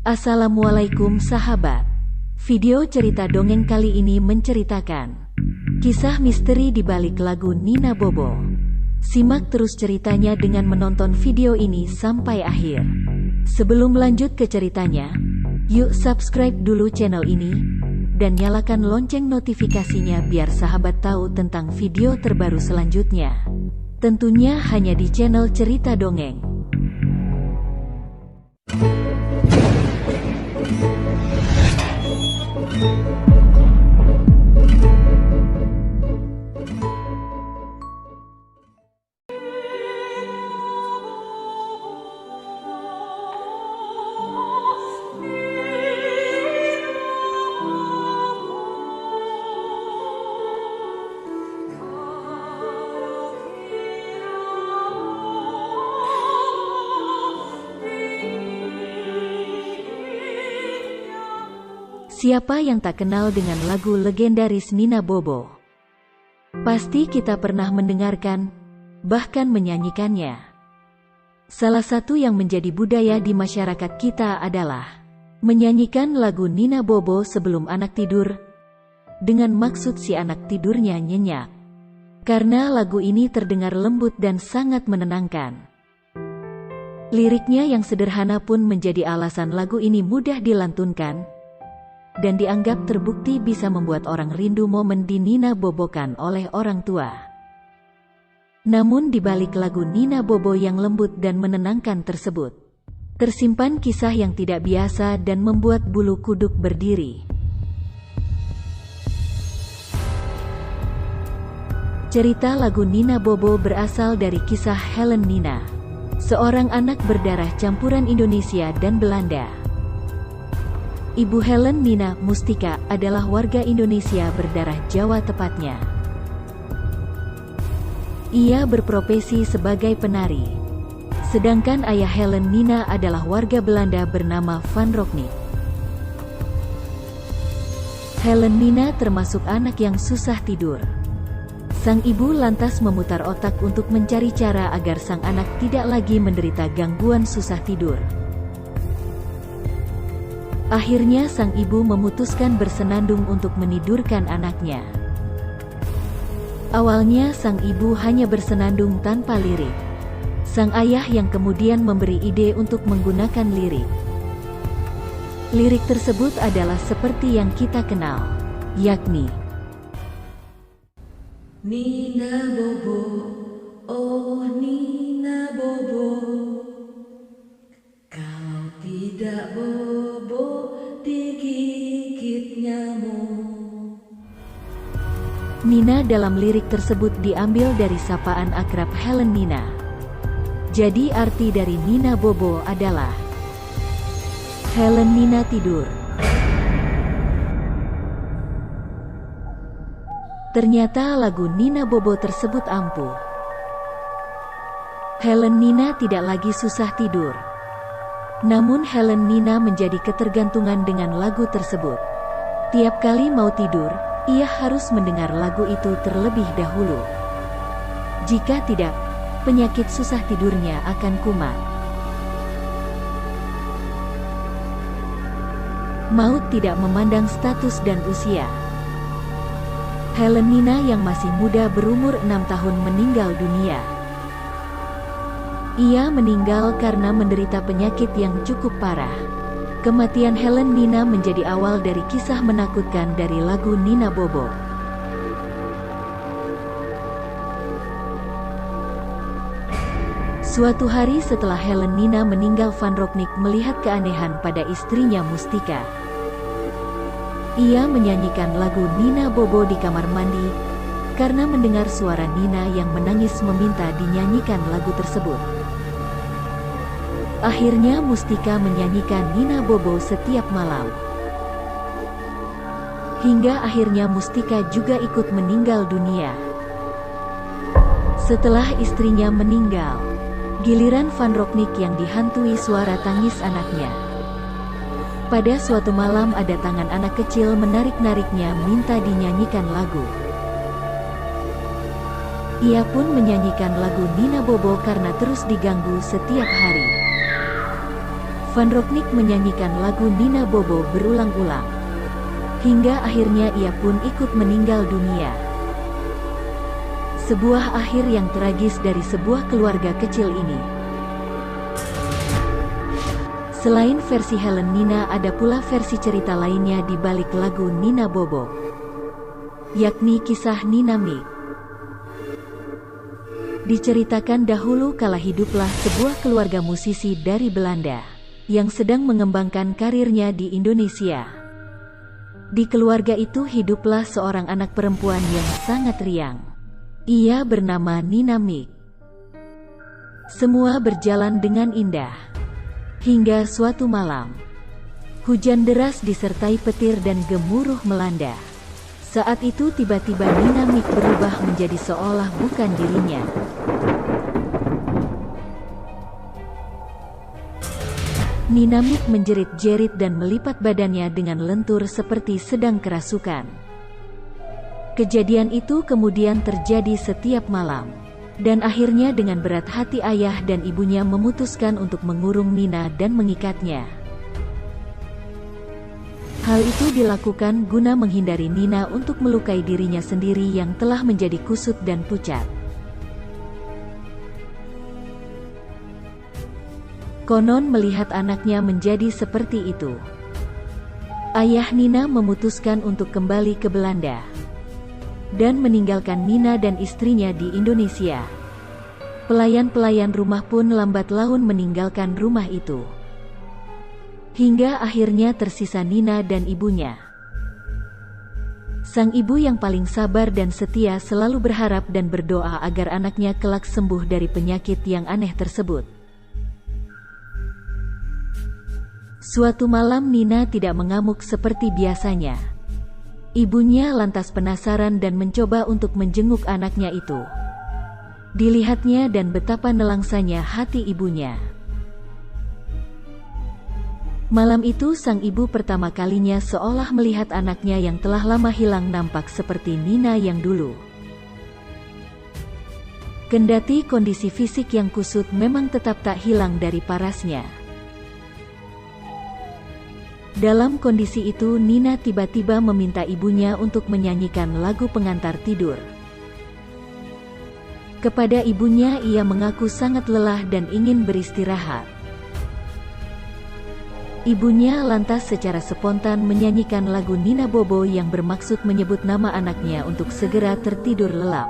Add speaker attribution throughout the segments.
Speaker 1: Assalamualaikum sahabat. Video cerita dongeng kali ini menceritakan kisah misteri di balik lagu Nina Bobo. Simak terus ceritanya dengan menonton video ini sampai akhir. Sebelum lanjut ke ceritanya, yuk subscribe dulu channel ini dan nyalakan lonceng notifikasinya biar sahabat tahu tentang video terbaru selanjutnya. Tentunya hanya di channel Cerita Dongeng. Siapa yang tak kenal dengan lagu legendaris Nina Bobo? Pasti kita pernah mendengarkan, bahkan menyanyikannya. Salah satu yang menjadi budaya di masyarakat kita adalah menyanyikan lagu Nina Bobo sebelum anak tidur, dengan maksud si anak tidurnya nyenyak. Karena lagu ini terdengar lembut dan sangat menenangkan. Liriknya yang sederhana pun menjadi alasan lagu ini mudah dilantunkan, dan dianggap terbukti bisa membuat orang rindu momen Nina bobokan oleh orang tua. Namun di balik lagu Nina Bobo yang lembut dan menenangkan tersebut, tersimpan kisah yang tidak biasa dan membuat bulu kuduk berdiri. Cerita lagu Nina Bobo berasal dari kisah Helen Nina, seorang anak berdarah campuran Indonesia dan Belanda. Ibu Helen Nina Mustika adalah warga Indonesia berdarah Jawa tepatnya. Ia berprofesi sebagai penari. Sedangkan ayah Helen Nina adalah warga Belanda bernama Van Roknik. Helen Nina termasuk anak yang susah tidur. Sang ibu lantas memutar otak untuk mencari cara agar sang anak tidak lagi menderita gangguan susah tidur. Akhirnya sang ibu memutuskan bersenandung untuk menidurkan anaknya. Awalnya sang ibu hanya bersenandung tanpa lirik. Sang ayah yang kemudian memberi ide untuk menggunakan lirik. Lirik tersebut adalah seperti yang kita kenal, yakni Nina Bobo, oh Nina Bobo, kalau tidak bobo digigit nyamuk. Nina dalam lirik tersebut diambil dari sapaan akrab Helen Nina. Jadi arti dari Nina Bobo adalah Helen Nina tidur. Ternyata lagu Nina Bobo tersebut ampuh. Helen Nina tidak lagi susah tidur. Namun Helen Nina menjadi ketergantungan dengan lagu tersebut. Tiap kali mau tidur, ia harus mendengar lagu itu terlebih dahulu. Jika tidak, penyakit susah tidurnya akan kumat. Maut tidak memandang status dan usia. Helen Nina yang masih muda berumur 6 tahun meninggal dunia. Ia meninggal karena menderita penyakit yang cukup parah. Kematian Helen Nina menjadi awal dari kisah menakutkan dari lagu Nina Bobo. Suatu hari setelah Helen Nina meninggal, Van Roknik melihat keanehan pada istrinya Mustika. Ia menyanyikan lagu Nina Bobo di kamar mandi, karena mendengar suara Nina yang menangis meminta dinyanyikan lagu tersebut. Akhirnya Mustika menyanyikan Nina Bobo setiap malam. Hingga akhirnya Mustika juga ikut meninggal dunia. Setelah istrinya meninggal, giliran Van Roknik yang dihantui suara tangis anaknya. Pada suatu malam ada tangan anak kecil menarik-nariknya minta dinyanyikan lagu. Ia pun menyanyikan lagu Nina Bobo karena terus diganggu setiap hari. Van Rocknik menyanyikan lagu Nina Bobo berulang-ulang. Hingga akhirnya ia pun ikut meninggal dunia. Sebuah akhir yang tragis dari sebuah keluarga kecil ini. Selain versi Helen Nina, ada pula versi cerita lainnya di balik lagu Nina Bobo, yakni kisah Nina Mik. Diceritakan dahulu kala hiduplah sebuah keluarga musisi dari Belanda yang sedang mengembangkan karirnya di Indonesia. Di keluarga itu hiduplah seorang anak perempuan yang sangat riang. Ia bernama Nina Mik. Semua berjalan dengan indah. Hingga suatu malam, hujan deras disertai petir dan gemuruh melanda. Saat itu tiba-tiba Nina Mik berubah menjadi seolah bukan dirinya. Nina Mik menjerit-jerit dan melipat badannya dengan lentur seperti sedang kerasukan. Kejadian itu kemudian terjadi setiap malam. Dan akhirnya dengan berat hati ayah dan ibunya memutuskan untuk mengurung Nina dan mengikatnya. Hal itu dilakukan guna menghindari Nina untuk melukai dirinya sendiri yang telah menjadi kusut dan pucat. Konon melihat anaknya menjadi seperti itu, ayah Nina memutuskan untuk kembali ke Belanda dan meninggalkan Nina dan istrinya di Indonesia. Pelayan-pelayan rumah pun lambat laun meninggalkan rumah itu. Hingga akhirnya tersisa Nina dan ibunya. Sang ibu yang paling sabar dan setia selalu berharap dan berdoa agar anaknya kelak sembuh dari penyakit yang aneh tersebut. Suatu malam Nina tidak mengamuk seperti biasanya. Ibunya lantas penasaran dan mencoba untuk menjenguk anaknya itu. Dilihatnya dan betapa nelangsanya hati ibunya. Malam itu sang ibu pertama kalinya seolah melihat anaknya yang telah lama hilang nampak seperti Nina yang dulu. Kendati kondisi fisik yang kusut memang tetap tak hilang dari parasnya. Dalam kondisi itu Nina tiba-tiba meminta ibunya untuk menyanyikan lagu pengantar tidur. Kepada ibunya ia mengaku sangat lelah dan ingin beristirahat. Ibunya lantas secara spontan menyanyikan lagu Nina Bobo yang bermaksud menyebut nama anaknya untuk segera tertidur lelap.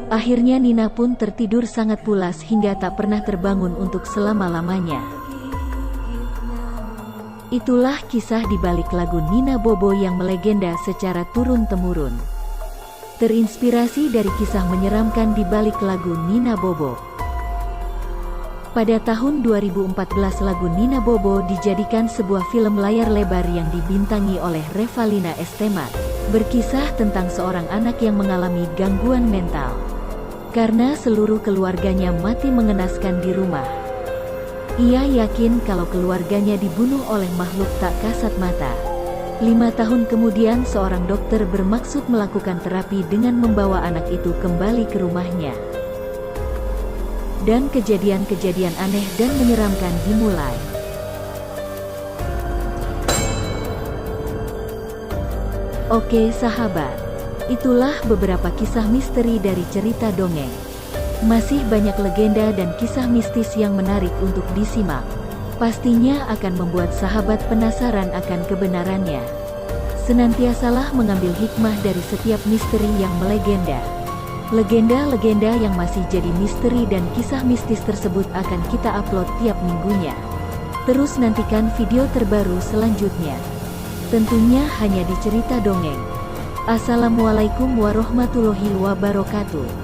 Speaker 1: Akhirnya Nina pun tertidur sangat pulas hingga tak pernah terbangun untuk selama-lamanya. Itulah kisah di balik lagu Nina Bobo yang melegenda secara turun-temurun. Terinspirasi dari kisah menyeramkan di balik lagu Nina Bobo. Pada tahun 2014 lagu Nina Bobo dijadikan sebuah film layar lebar yang dibintangi oleh Revalina S. Temat. Berkisah tentang seorang anak yang mengalami gangguan mental. Karena seluruh keluarganya mati mengenaskan di rumah. Ia yakin kalau keluarganya dibunuh oleh makhluk tak kasat mata. 5 tahun kemudian seorang dokter bermaksud melakukan terapi dengan membawa anak itu kembali ke rumahnya. Dan kejadian-kejadian aneh dan menyeramkan dimulai. Oke sahabat, itulah beberapa kisah misteri dari cerita dongeng. Masih banyak legenda dan kisah mistis yang menarik untuk disimak. Pastinya akan membuat sahabat penasaran akan kebenarannya. Senantiasalah mengambil hikmah dari setiap misteri yang melegenda. Legenda-legenda yang masih jadi misteri dan kisah mistis tersebut akan kita upload tiap minggunya. Terus nantikan video terbaru selanjutnya. Tentunya hanya di Cerita Dongeng. Assalamualaikum warahmatullahi wabarakatuh.